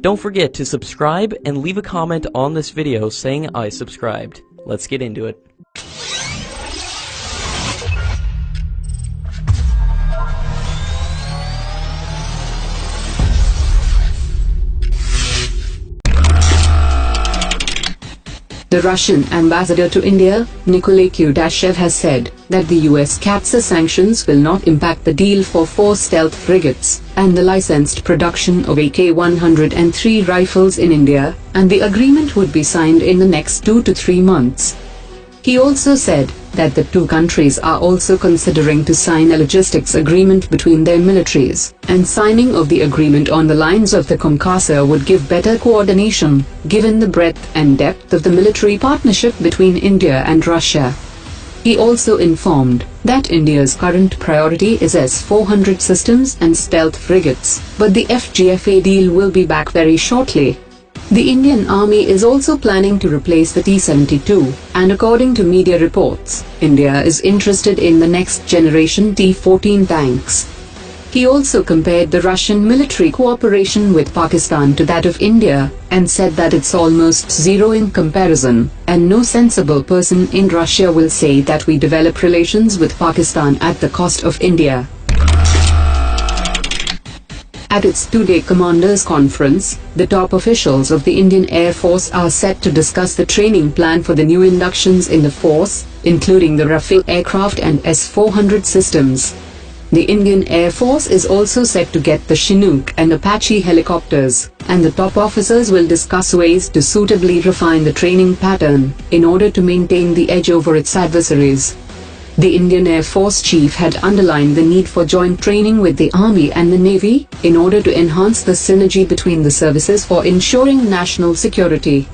Don't forget to subscribe and leave a comment on this video saying I subscribed. Let's get into it. The Russian ambassador to India, Nikolai Kudashev, has said that the US CAATSA sanctions will not impact the deal for 4 stealth frigates and the licensed production of AK-103 rifles in India, and the agreement would be signed in the next 2 to 3 months. He also said that the two countries are also considering to sign a logistics agreement between their militaries, and signing of the agreement on the lines of the COMCASA would give better coordination, given the breadth and depth of the military partnership between India and Russia. He also informed that India's current priority is S400 systems and stealth frigates, but the FGFA deal will be back very shortly. The Indian Army is also planning to replace the T-72, and according to media reports, India is interested in the next generation T-14 tanks. He also compared the Russian military cooperation with Pakistan to that of India, and said that it's almost zero in comparison, and no sensible person in Russia will say that we develop relations with Pakistan at the cost of India. At its two-day commanders' conference, the top officials of the Indian Air Force are set to discuss the training plan for the new inductions in the force, including the Rafale aircraft and S-400 systems. The Indian Air Force is also set to get the Chinook and Apache helicopters, and the top officers will discuss ways to suitably refine the training pattern, in order to maintain the edge over its adversaries. The Indian Air Force Chief had underlined the need for joint training with the Army and the Navy, in order to enhance the synergy between the services for ensuring national security.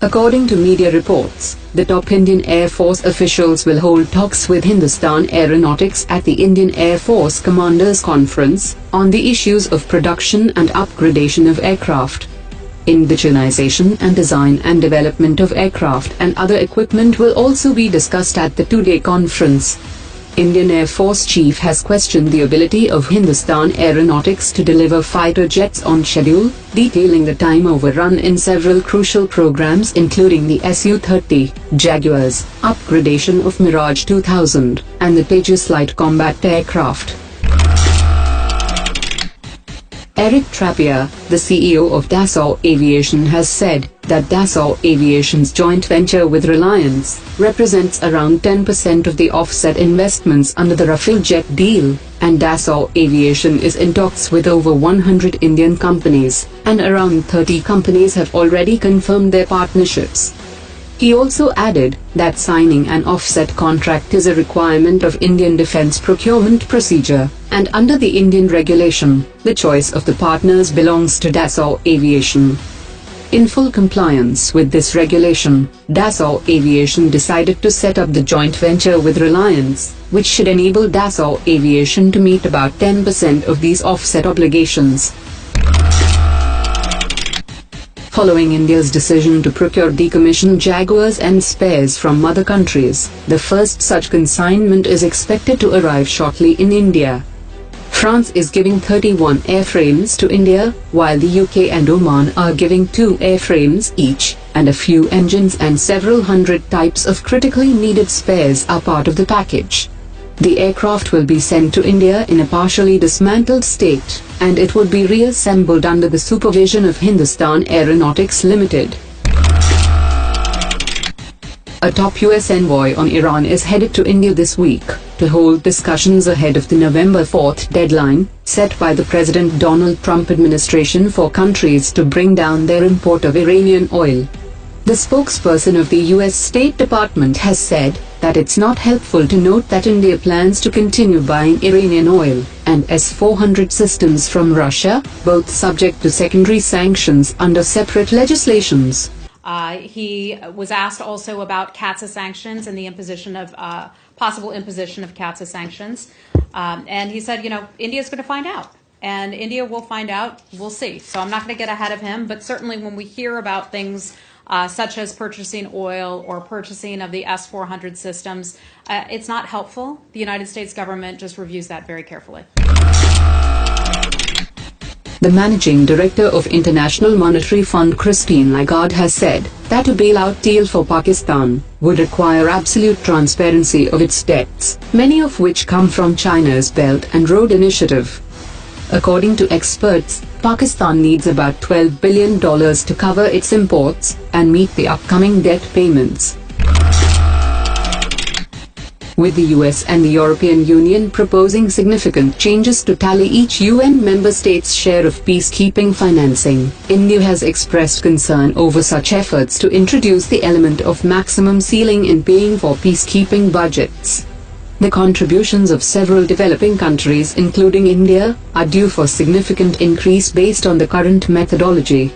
According to media reports, the top Indian Air Force officials will hold talks with Hindustan Aeronautics at the Indian Air Force Commanders' Conference, on the issues of production and upgradation of aircraft. Indigenization and design and development of aircraft and other equipment will also be discussed at the two-day conference. Indian Air Force Chief has questioned the ability of Hindustan Aeronautics to deliver fighter jets on schedule, detailing the time overrun in several crucial programs including the Su-30, Jaguars, upgradation of Mirage 2000, and the Tejas light combat aircraft. Eric Trappier, the CEO of Dassault Aviation, has said that Dassault Aviation's joint venture with Reliance represents around 10% of the offset investments under the Rafale jet deal, and Dassault Aviation is in talks with over 100 Indian companies, and around 30 companies have already confirmed their partnerships. He also added that signing an offset contract is a requirement of Indian defense procurement procedure, and under the Indian regulation, the choice of the partners belongs to Dassault Aviation. In full compliance with this regulation, Dassault Aviation decided to set up the joint venture with Reliance, which should enable Dassault Aviation to meet about 10% of these offset obligations. Following India's decision to procure decommissioned Jaguars and spares from other countries, the first such consignment is expected to arrive shortly in India. France is giving 31 airframes to India, while the UK and Oman are giving 2 airframes each, and a few engines and several hundred types of critically needed spares are part of the package. The aircraft will be sent to India in a partially dismantled state, and it would be reassembled under the supervision of Hindustan Aeronautics Limited. A top US envoy on Iran is headed to India this week, to hold discussions ahead of the November 4th deadline, set by the President Donald Trump administration for countries to bring down their import of Iranian oil. The spokesperson of the US State Department has said that it's not helpful to note that India plans to continue buying Iranian oil and S-400 systems from Russia, both subject to secondary sanctions under separate legislations. He was asked also about CAATSA sanctions and the imposition of possible imposition of CAATSA sanctions, and he said, India's going to find out. And India will find out, we'll see. So I'm not going to get ahead of him, but certainly when we hear about things such as purchasing oil or purchasing of the S-400 systems, it's not helpful. The United States government just reviews that very carefully. The managing director of International Monetary Fund Christine Lagarde has said that a bailout deal for Pakistan would require absolute transparency of its debts, many of which come from China's Belt and Road Initiative. According to experts, Pakistan needs about $12 billion to cover its imports and meet the upcoming debt payments. With the US and the European Union proposing significant changes to tally each UN member state's share of peacekeeping financing, India has expressed concern over such efforts to introduce the element of maximum ceiling in paying for peacekeeping budgets. The contributions of several developing countries including India are due for significant increase based on the current methodology.